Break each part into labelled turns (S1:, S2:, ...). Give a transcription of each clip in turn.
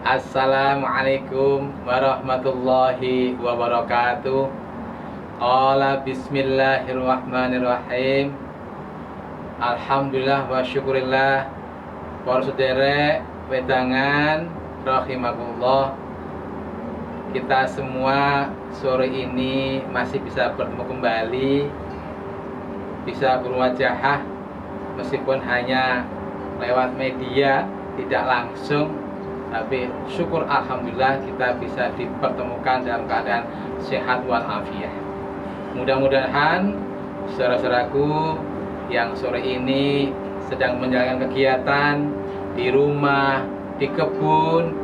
S1: Assalamualaikum warahmatullahi wabarakatuh. Qala bismillahirrahmanirrahim. Alhamdulillah wa syukurillah. Para saudara wedangan rahimakumullah, kita semua sore ini masih bisa bertemu kembali, bisa berwajah meskipun hanya lewat media, tidak langsung. Tapi syukur alhamdulillah kita bisa dipertemukan dalam keadaan sehat walafiat. Mudah-mudahan saudara-saudaraku yang sore ini sedang menjalankan kegiatan di rumah, di kebun,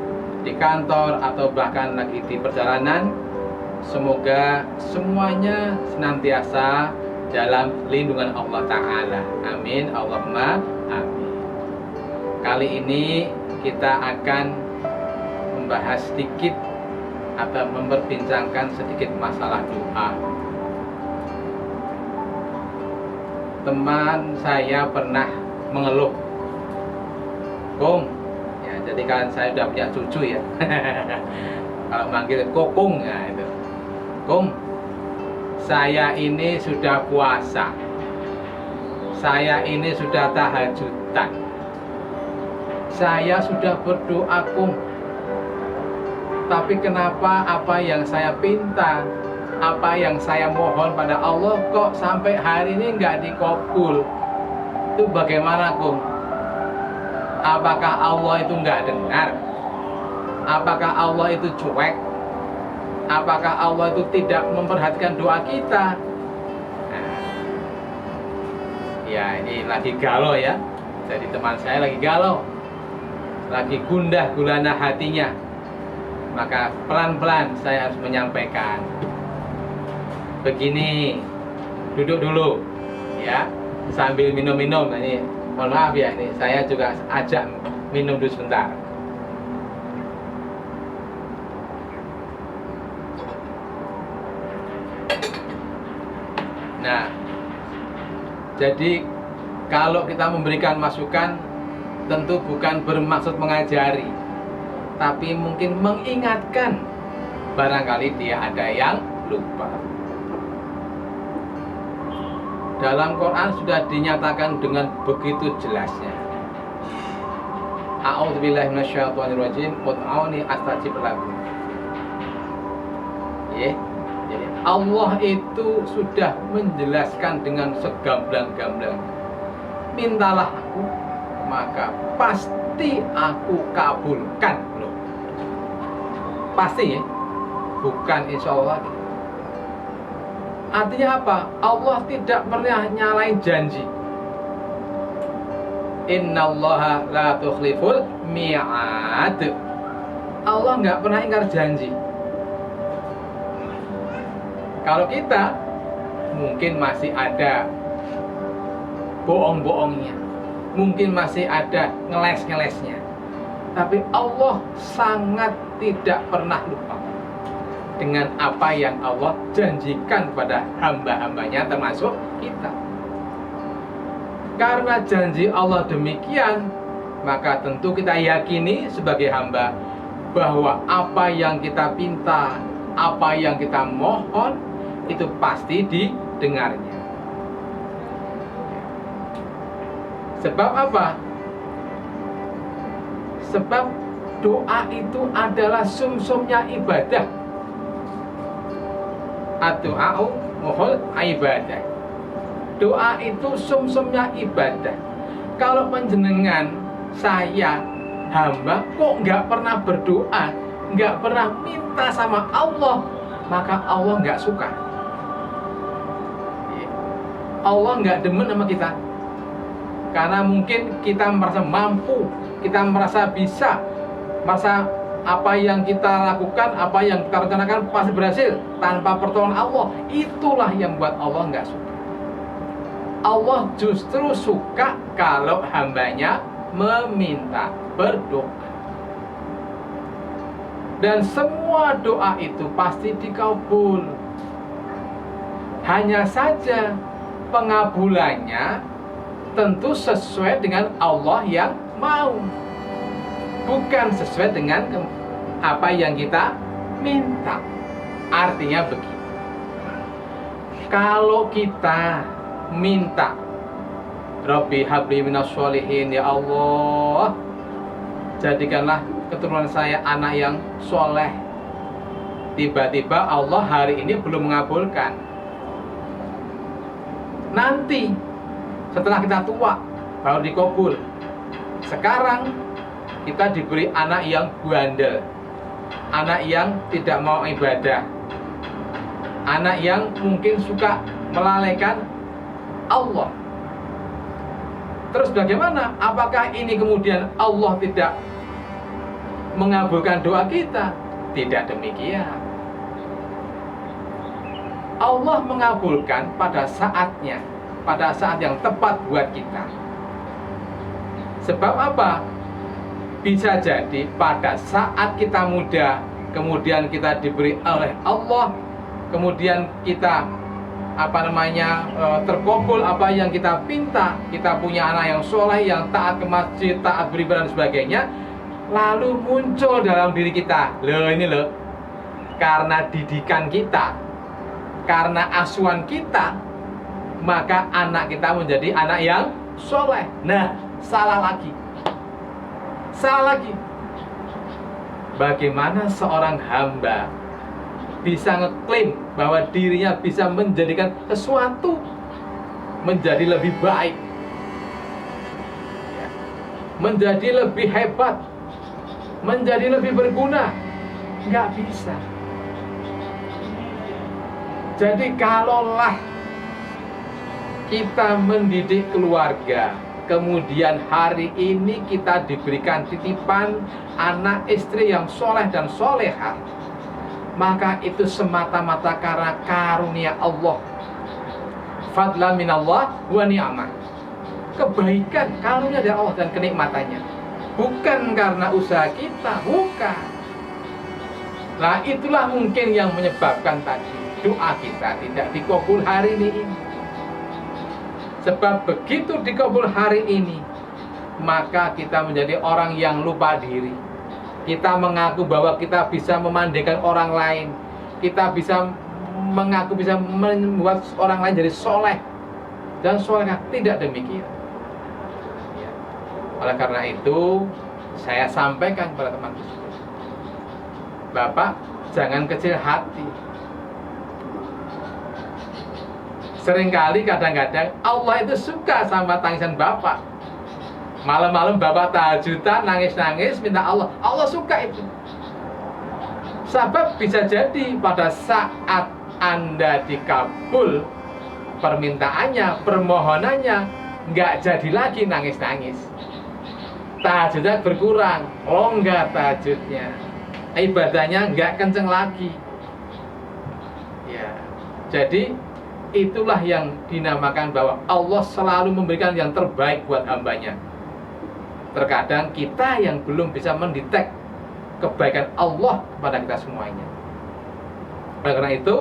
S1: di kantor, atau bahkan lagi di perjalanan, semoga semuanya senantiasa dalam lindungan Allah Ta'ala. Amin, Allahumma amin. Kali ini kita akan membahas sedikit atau memperbincangkan sedikit masalah doa. Teman saya pernah mengeluh, Kong, ya, jadi kan saya udah punya cucu ya. Kalau manggil Kokong, ya itu, Kong, saya ini sudah puasa, saya ini sudah tahajudan, saya sudah berdoa, Kong, tapi kenapa apa yang saya pinta, apa yang saya mohon pada Allah kok sampai hari ini nggak dikabul? Itu bagaimana, Kong? Apakah Allah itu nggak dengar? Apakah Allah itu cuek? Apakah Allah itu tidak memperhatikan doa kita? Nah, ya ini lagi galau ya. Jadi teman saya lagi galau, lagi gundah gulana hatinya. Maka pelan-pelan saya harus menyampaikan begini, duduk dulu ya, sambil minum-minum. Ini mohon maaf ya, ini saya juga ajak minum dulu sebentar. Nah, jadi kalau kita memberikan masukan tentu bukan bermaksud mengajari, tapi mungkin mengingatkan, barangkali dia ada yang lupa. Dalam Quran sudah dinyatakan dengan begitu jelasnya. A'udzubillahi minasyaitonirrajim, ud'uni astajib lakum. Jadi Allah itu sudah menjelaskan dengan segamblang-gamblang. Mintalah aku, maka pasti aku kabulkan. Loh, pasti ya, bukan insya Allah. Artinya apa? Allah tidak pernah nyalain janji. Innallaha la tukhliful mi'ad. Allah nggak pernah ingkar janji. Kalau kita mungkin masih ada bohong-bohongnya, mungkin masih ada ngeles-ngelesnya, tapi Allah sangat tidak pernah lupa dengan apa yang Allah janjikan pada hamba-hambanya, termasuk kita. Karena janji Allah demikian, maka tentu kita yakini sebagai hamba bahwa apa yang kita pinta, apa yang kita mohon, itu pasti didengarnya. Sebab apa? Sebab doa itu adalah sumsumnya ibadah. Ad-du'a'u muhul ibadah. Doa itu sumsumnya ibadah. Kalau panjenengan, saya, hamba, kok nggak pernah berdoa, nggak pernah minta sama Allah, maka Allah nggak suka. Allah nggak demen sama kita. Karena mungkin kita merasa mampu, kita merasa bisa, merasa apa yang kita lakukan, apa yang kita rencanakan pasti berhasil tanpa pertolongan Allah. Itulah yang buat Allah nggak suka. Allah justru suka kalau hambanya meminta, berdoa. Dan semua doa itu pasti dikabul. Hanya saja pengabulannya tentu sesuai dengan Allah yang mau. bukan sesuai dengan apa yang kita minta. Artinya begini, kalau kita minta Rabbi habli minas sholihin, ya Allah, jadikanlah keturunan saya anak yang soleh. Tiba-tiba Allah hari ini belum mengabulkan. Nanti setelah kita tua baru dikabul. Sekarang kita diberi anak yang bandel, anak yang tidak mau ibadah, anak yang mungkin suka melalaikan Allah. Terus bagaimana? Apakah ini kemudian Allah tidak mengabulkan doa kita? Tidak demikian. Allah mengabulkan pada saatnya, pada saat yang tepat buat kita. Sebab apa? Bisa jadi pada saat kita muda, kemudian kita diberi oleh Allah, kemudian kita terkabul apa yang kita pinta, kita punya anak yang soleh, yang taat ke masjid, taat beribadah dan sebagainya, lalu muncul dalam diri kita, karena didikan kita, karena asuhan kita, maka anak kita menjadi anak yang soleh. Nah, salah lagi. Bagaimana seorang hamba bisa ngeklaim bahwa dirinya bisa menjadikan sesuatu menjadi lebih baik, menjadi lebih hebat, menjadi lebih berguna? Nggak bisa. Jadi kalaulah kita mendidik keluarga, kemudian hari ini kita diberikan titipan anak istri yang soleh dan solehah, maka itu semata-mata karena karunia Allah, fadlan minallah wa ni'mah, kebaikan, karunia dari Allah dan kenikmatannya, bukan karena usaha kita, bukan. Nah, itulah mungkin yang menyebabkan tadi doa kita tidak dikabul hari ini. Sebab begitu dikabul hari ini, maka kita menjadi orang yang lupa diri. Kita mengaku bahwa kita bisa memandikan orang lain, kita bisa mengaku bisa membuat orang lain jadi soleh dan solehah. Tidak demikian. Oleh karena itu, saya sampaikan kepada teman-teman, Bapak jangan kecil hati. Seringkali kadang-kadang Allah itu suka sama tangisan Bapak. Malam-malam Bapak tahajudan, nangis-nangis, minta Allah. Allah suka itu. Sebab bisa jadi pada saat Anda dikabul permintaannya, permohonannya, nggak jadi lagi nangis-nangis. Tahajudnya berkurang, longgar tahajudnya. Ibadahnya nggak kenceng lagi. Ya, jadi itulah yang dinamakan bahwa Allah selalu memberikan yang terbaik buat hambanya. Terkadang kita yang belum bisa mendetek kebaikan Allah kepada kita semuanya. Oleh karena itu,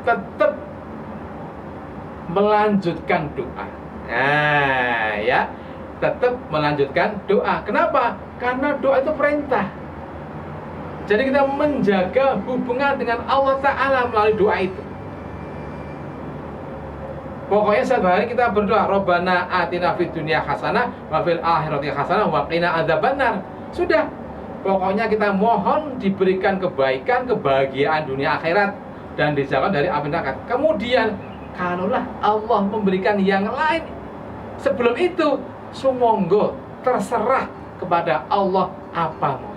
S1: tetap melanjutkan doa. Nah, ya, tetap melanjutkan doa. Kenapa? Karena doa itu perintah. Jadi kita menjaga hubungan dengan Allah Ta'ala melalui doa itu. Pokoknya setiap hari kita berdoa, Rabbana atina fid dunya hasanah wa fil akhirati hasanah wa qina adzabannar. Sudah. Pokoknya kita mohon diberikan kebaikan, kebahagiaan dunia akhirat dan dijauhkan dari api neraka. Kemudian kalaulah Allah memberikan yang lain sebelum itu, sumonggo terserah kepada Allah apa mau.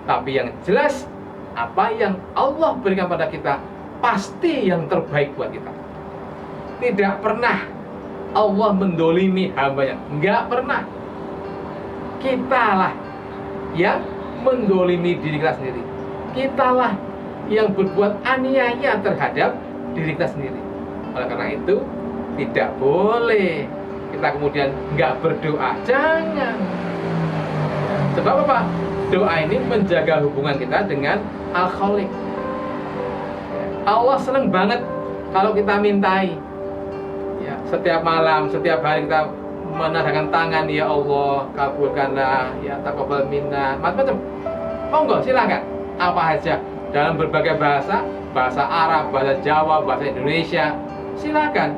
S1: Tapi yang jelas, apa yang Allah berikan pada kita pasti yang terbaik buat kita. Tidak pernah Allah mendolimi hambanya, nggak pernah. Kitalah yang mendolimi diri kita sendiri. Kitalah yang berbuat aniaya terhadap diri kita sendiri. Oleh karena itu, tidak boleh kita kemudian nggak berdoa. Jangan. Sebab apa? Doa ini menjaga hubungan kita dengan Al-Khaliq. Allah senang banget kalau kita mintai. Ya, setiap malam, setiap hari kita menadahkan tangan, ya Allah kabulkanlah, ya taqabbal minna, macam-macam. Monggo silakan, apa aja dalam berbagai bahasa, bahasa Arab, bahasa Jawa, bahasa Indonesia, silakan.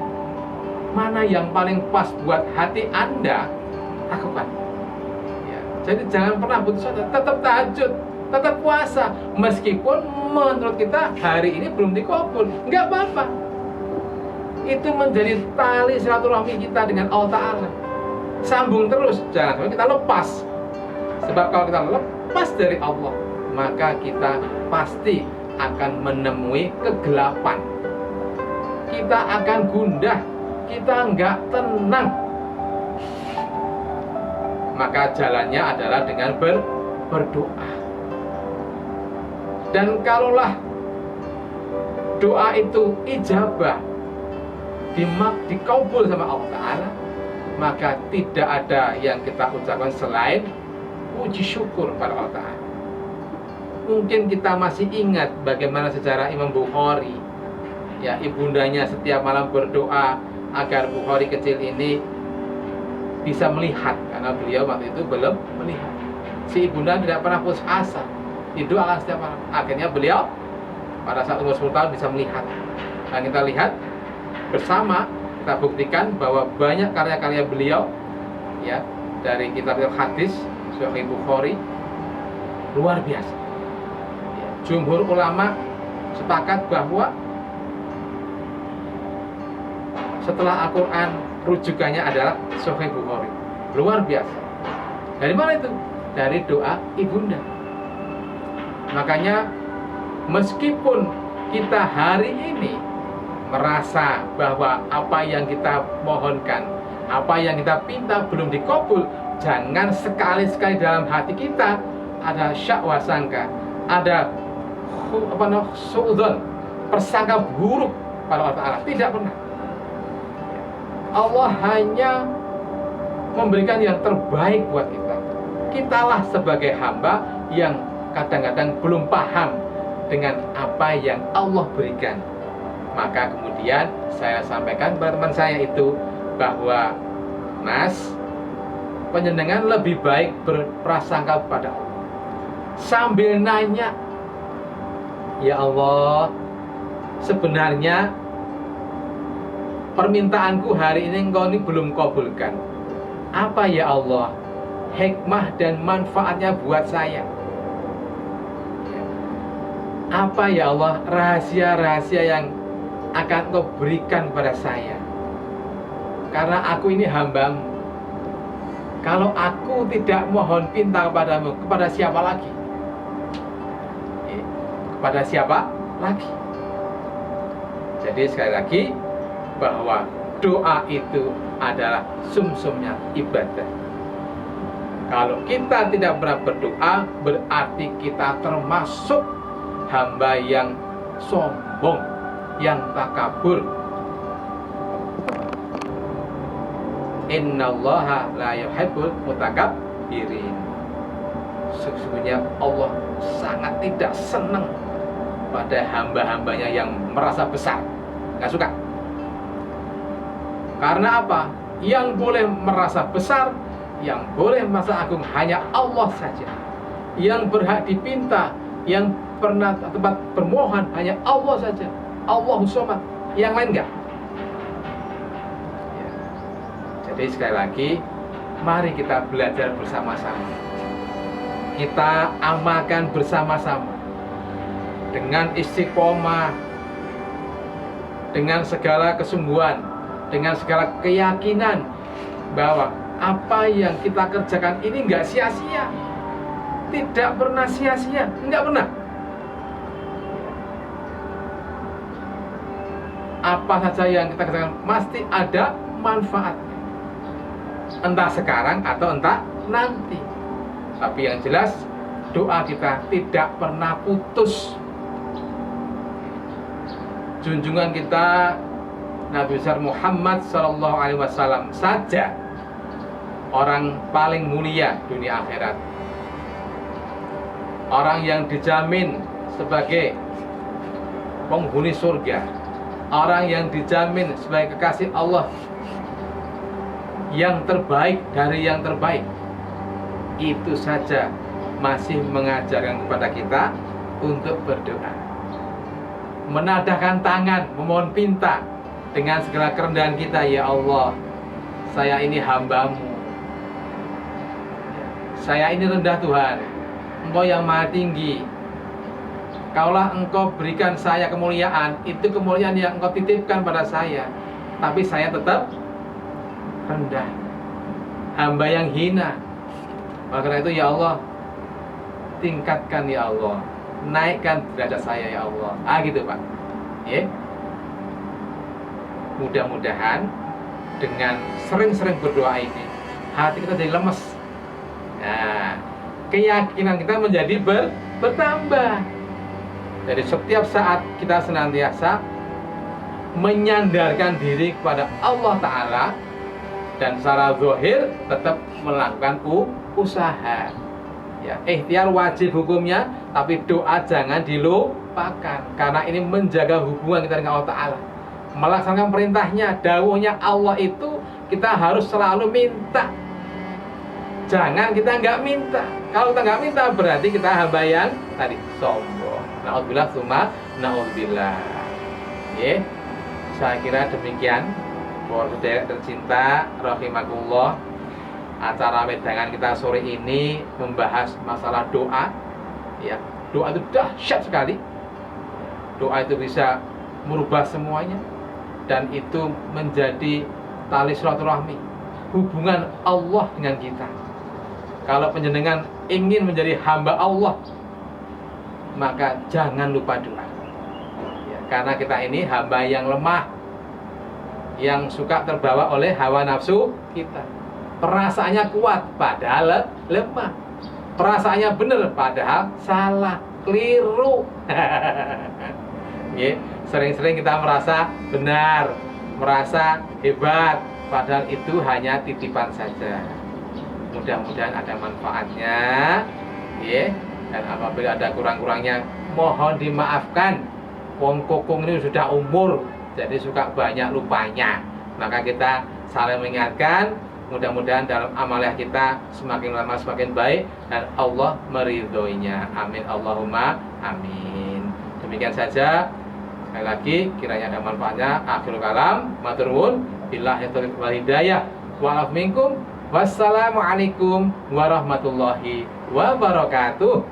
S1: Mana yang paling pas buat hati Anda, lakukan. Ya, jadi jangan pernah putus asa, tetap tahajud, tetap puasa, meskipun menurut kita hari ini belum dikabul, nggak apa-apa. Itu menjadi tali silaturahmi kita dengan Allah Ta'ala. Sambung terus, jangan sampai kita lepas. Sebab kalau kita lepas dari Allah, maka kita pasti akan menemui kegelapan. Kita akan gundah, kita nggak tenang. Maka jalannya adalah dengan berdoa. Dan kalaulah doa itu ijabah, dikabul sama Allah Ta'ala, maka tidak ada yang kita ucapkan selain puji syukur pada Allah Ta'ala. Mungkin kita masih ingat bagaimana sejarah Imam Bukhari, ya, ibundanya setiap malam berdoa agar Bukhari kecil ini bisa melihat, karena beliau waktu itu belum melihat. Si ibunda tidak pernah putus asa, didoakan setiap malam. Akhirnya beliau pada saat umur 10 tahun bisa melihat. Dan kita lihat bersama, kita buktikan bahwa banyak karya-karya beliau, ya, dari kitab hadis Sahih Bukhari luar biasa. Ya, jumhur ulama sepakat bahwa setelah Al-Quran rujukannya adalah Sahih Bukhari. Luar biasa. Dari mana itu? Dari doa ibunda. Makanya meskipun kita hari ini merasa bahwa apa yang kita mohonkan, apa yang kita pinta belum dikabul, jangan sekali-sekali dalam hati kita ada syak wa sangka, ada suudzon, persangka buruk pada Allah Ta'ala. Tidak pernah. Allah hanya memberikan yang terbaik buat kita. Kitalah sebagai hamba yang kadang-kadang belum paham dengan apa yang Allah berikan. Maka kemudian saya sampaikan kepada teman saya itu bahwa, Mas, penyenengan lebih baik berprasangka kepada Allah sambil nanya, ya Allah, sebenarnya permintaanku hari ini Engkau ini belum kabulkan. Apa ya Allah hikmah dan manfaatnya buat saya? Apa ya Allah rahasia-rahasia yang akan Engkau berikan pada saya? Karena aku ini hambamu. Kalau aku tidak mohon pinta kepadamu, kepada siapa lagi? Kepada siapa lagi? Jadi sekali lagi, bahwa doa itu adalah sumsumnya ibadah. Kalau kita tidak pernah berdoa, berarti kita termasuk hamba yang sombong, yang takabur. Innallaha la yuhibbul mutakabbirin. Sesungguhnya Allah sangat tidak senang pada hamba-hambanya yang merasa besar. Nggak suka. Karena apa? Yang boleh merasa besar, yang boleh merasa agung hanya Allah saja. Yang berhak dipinta, yang pernah tempat bermohon hanya Allah saja. Allahus Somad. Yang lain enggak. Ya. Jadi sekali lagi, mari kita belajar bersama-sama. Kita amalkan bersama-sama dengan istiqomah, dengan segala kesungguhan, dengan segala keyakinan bahwa apa yang kita kerjakan ini enggak sia-sia. Tidak pernah sia-sia, enggak pernah. Apa saja yang kita kerjakan pasti ada manfaatnya. Entah sekarang atau entah nanti. Tapi yang jelas doa kita tidak pernah putus. Junjungan kita Nabi besar Muhammad SAW saja orang paling mulia dunia akhirat, orang yang dijamin sebagai penghuni surga, orang yang dijamin sebagai kekasih Allah yang terbaik dari yang terbaik. Itu saja masih mengajarkan kepada kita untuk berdoa, menadahkan tangan, memohon pinta dengan segala kerendahan kita. Ya Allah, saya ini hamba-Mu, saya ini rendah Tuhan, Engkau yang maha tinggi. Kaulah Engkau berikan saya kemuliaan, itu kemuliaan yang Engkau titipkan pada saya, tapi saya tetap rendah, hamba yang hina. Oleh karena itu ya Allah, tingkatkan ya Allah, naikkan derajat saya ya Allah. Gitu Pak. Ya. Mudah-mudahan dengan sering-sering berdoa ini, hati kita jadi lemes. Nah, keyakinan kita menjadi bertambah. Jadi setiap saat kita senantiasa menyandarkan diri kepada Allah Ta'ala, dan secara zahir tetap melakukan usaha. Ya, ikhtiar wajib hukumnya, tapi doa jangan dilupakan, karena ini menjaga hubungan kita dengan Allah Ta'ala, melaksanakan perintahnya, dawuhnya Allah itu kita harus selalu minta. Jangan kita nggak minta. Kalau kita nggak minta berarti kita hamba yang tadi sombong. Na'udzubillah summa na'udzubillah. Ya, saya kira demikian. Para saudara tercinta rahimakumullah, acara wedangan kita sore ini membahas masalah doa. Ya, doa itu dahsyat sekali. Doa itu bisa merubah semuanya, dan itu menjadi tali silaturahmi, hubungan Allah dengan kita. Kalau panjenengan ingin menjadi hamba Allah, maka jangan lupa doa. Ya, karena kita ini hamba yang lemah, yang suka terbawa oleh hawa nafsu kita. Perasaannya kuat padahal lemah, perasaannya benar padahal salah, keliru. Ya, sering-sering kita merasa benar, merasa hebat, padahal itu hanya titipan saja. Mudah-mudahan ada manfaatnya, ya. Dan apabila ada kurang-kurangnya mohon dimaafkan. Wong kokong ini sudah umur, jadi suka banyak lupanya. Maka kita saling mengingatkan. Mudah-mudahan dalam amalia kita semakin lama semakin baik, dan Allah meridhoinya. Amin Allahumma amin. Demikian saja. Sekali lagi kiranya ada manfaatnya. Akhirul kalam, matur nuwun, billahi taufiq wal hidayah. Wa'alaikum. Wassalamualaikum warahmatullahi wabarakatuh.